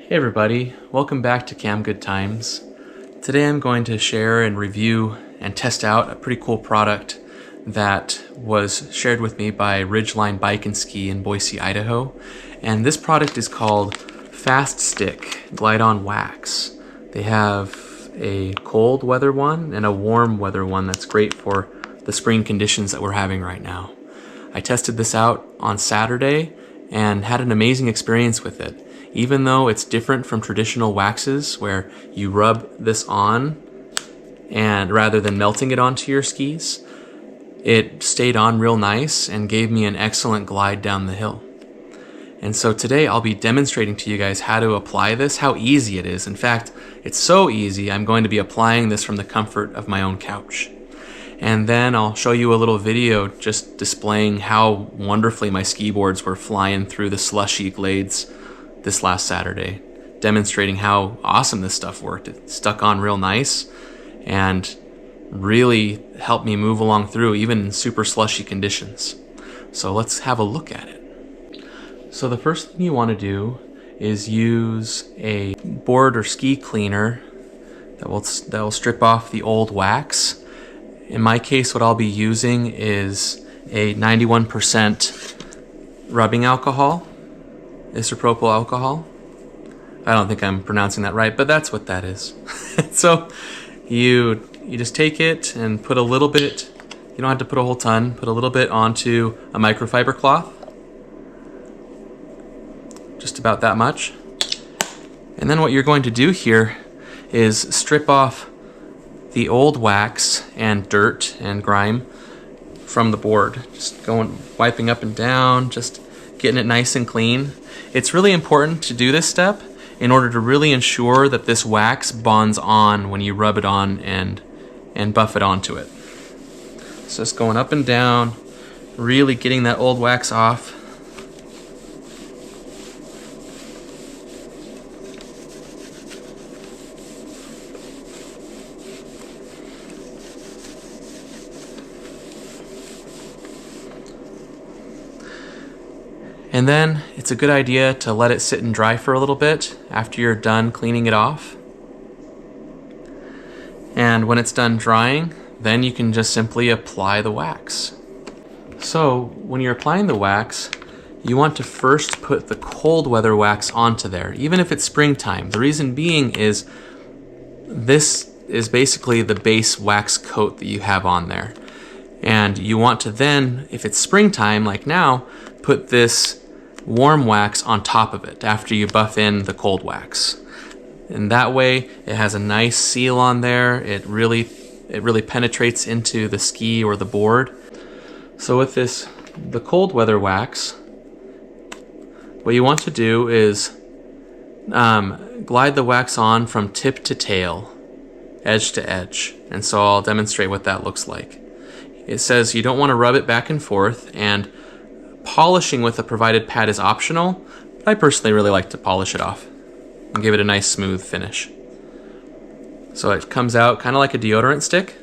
Hey everybody, welcome back to Cam Good Times. Today I'm going to share and review and test out a pretty cool product that was shared with me by Ridgeline Bike and Ski in Boise, Idaho. And this product is called FastStik Glide-On Wax. They have a cold weather one and a warm weather one that's great for the spring conditions that we're having right now. I tested this out on Saturday and had an amazing experience with it. Even though it's different from traditional waxes where you rub this on and rather than melting it onto your skis, it stayed on real nice and gave me an excellent glide down the hill. And so today I'll be demonstrating to you guys how to apply this, how easy it is. In fact, it's so easy I'm going to be applying this from the comfort of my own couch. And then I'll show you a little video just displaying how wonderfully my ski boards were flying through the slushy glades this last Saturday, demonstrating how awesome this stuff worked. It stuck on real nice and really helped me move along through even in super slushy conditions. So let's have a look at it. So the first thing you want to do is use a board or ski cleaner that will strip off the old wax. In my case, what I'll be using is a 91% rubbing alcohol. Isopropyl alcohol. I don't think I'm pronouncing that right, but that's what that is. So you just take it and put a little bit, you don't have to put a whole ton, put a little bit onto a microfiber cloth. Just about that much. And then what you're going to do here is strip off the old wax and dirt and grime from the board. Just wiping up and down, just getting it nice and clean. It's really important to do this step in order to really ensure that this wax bonds on when you rub it on and buff it onto it. So just going up and down, really getting that old wax off. And then it's a good idea to let it sit and dry for a little bit after you're done cleaning it off. And when it's done drying, then you can just simply apply the wax. So when you're applying the wax, you want to first put the cold weather wax onto there, even if it's springtime. The reason being is this is basically the base wax coat that you have on there. And you want to then, if it's springtime like now, put this warm wax on top of it after you buff in the cold wax. And that way it has a nice seal on there. It really penetrates into the ski or the board. So with the cold weather wax, what you want to do is glide the wax on from tip to tail, edge to edge. And so I'll demonstrate what that looks like. It says you don't want to rub it back and forth, and polishing with a provided pad is optional, but I personally really like to polish it off and give it a nice smooth finish. So it comes out kind of like a deodorant stick,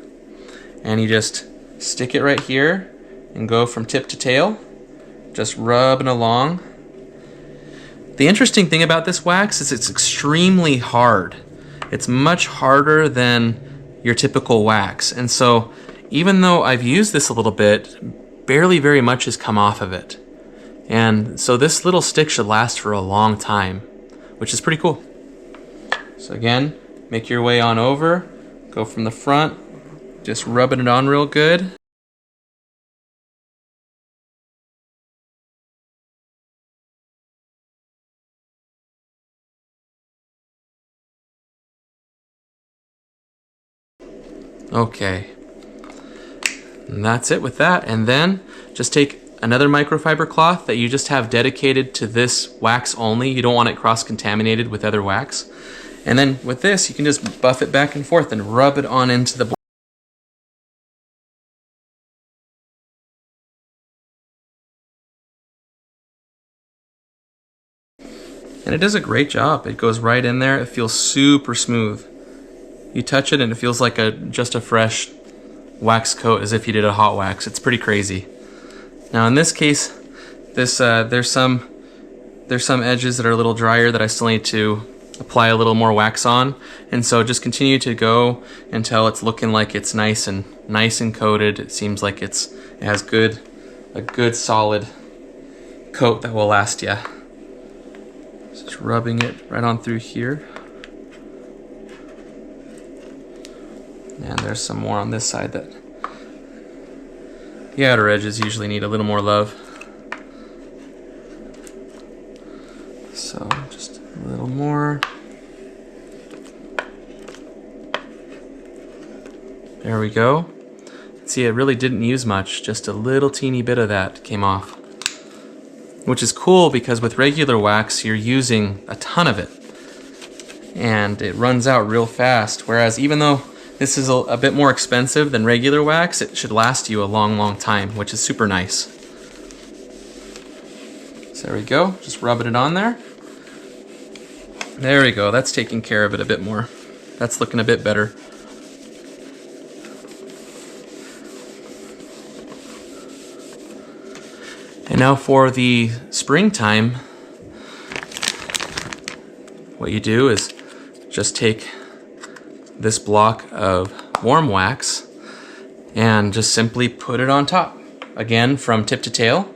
and you just stick it right here and go from tip to tail, just rubbing along. The interesting thing about this wax is it's extremely hard. It's much harder than your typical wax, and so even though I've used this a little bit, barely very much has come off of it. And so this little stick should last for a long time, which is pretty cool. So again, make your way on over, go from the front, just rubbing it on real good. Okay. And that's it with that. And then just take another microfiber cloth that you just have dedicated to this wax only. You don't want it cross-contaminated with other wax. And then with this, you can just buff it back and forth and rub it on into the board. And it does a great job. It goes right in there. It feels super smooth. You touch it and it feels like just a fresh wax coat, as if you did a hot wax. It's pretty crazy. Now in this case, there's some edges that are a little drier that I still need to apply a little more wax on. And so just continue to go until it's looking like it's nice and coated. It seems like it has a good solid coat that will last you. Just rubbing it right on through here. And there's some more on this side that the outer edges usually need a little more love. So just a little more. There we go. See, it really didn't use much, just a little teeny bit of that came off. Which is cool because with regular wax, you're using a ton of it. And it runs out real fast, whereas even though this is a bit more expensive than regular wax, it should last you a long, long time, which is super nice. So there we go, just rubbing it on there. There we go, that's taking care of it a bit more. That's looking a bit better. And now for the springtime, what you do is just take this block of warm wax and just simply put it on top. Again, from tip to tail.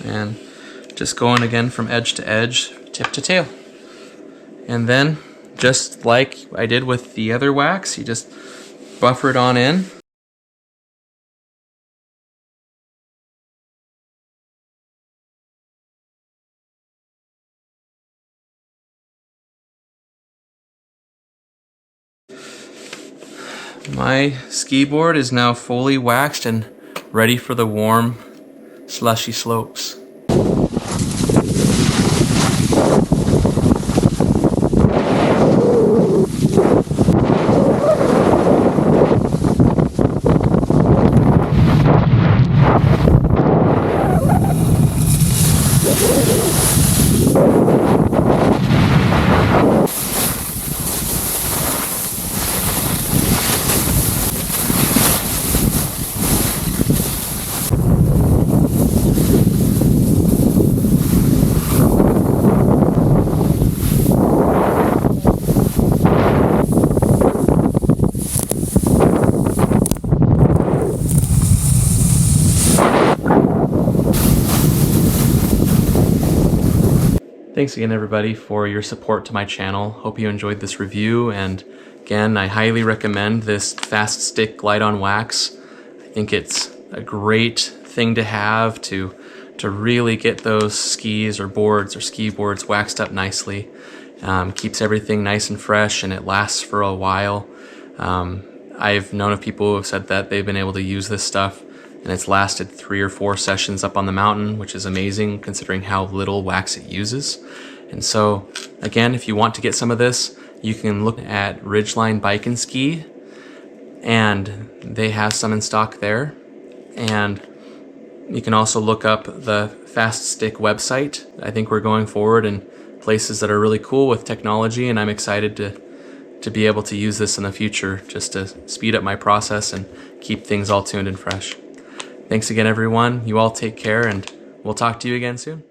And just going again from edge to edge, tip to tail. And then, just like I did with the other wax, you just buffer it on in. My ski board is now fully waxed and ready for the warm, slushy slopes. Thanks again everybody for your support to my channel. Hope you enjoyed this review, and again, I highly recommend this FastStik Glide-On Wax. I think it's a great thing to have to really get those skis or boards or ski boards waxed up nicely. Keeps everything nice and fresh, and it lasts for a while. I've known of people who have said that they've been able to use this stuff and it's lasted 3 or 4 sessions up on the mountain, which is amazing considering how little wax it uses. And so again, if you want to get some of this, you can look at Ridgeline Bike and Ski, and they have some in stock there. And you can also look up the FastStik website. I think we're going forward in places that are really cool with technology, and I'm excited to be able to use this in the future just to speed up my process and keep things all tuned and fresh. Thanks again, everyone. You all take care, and we'll talk to you again soon.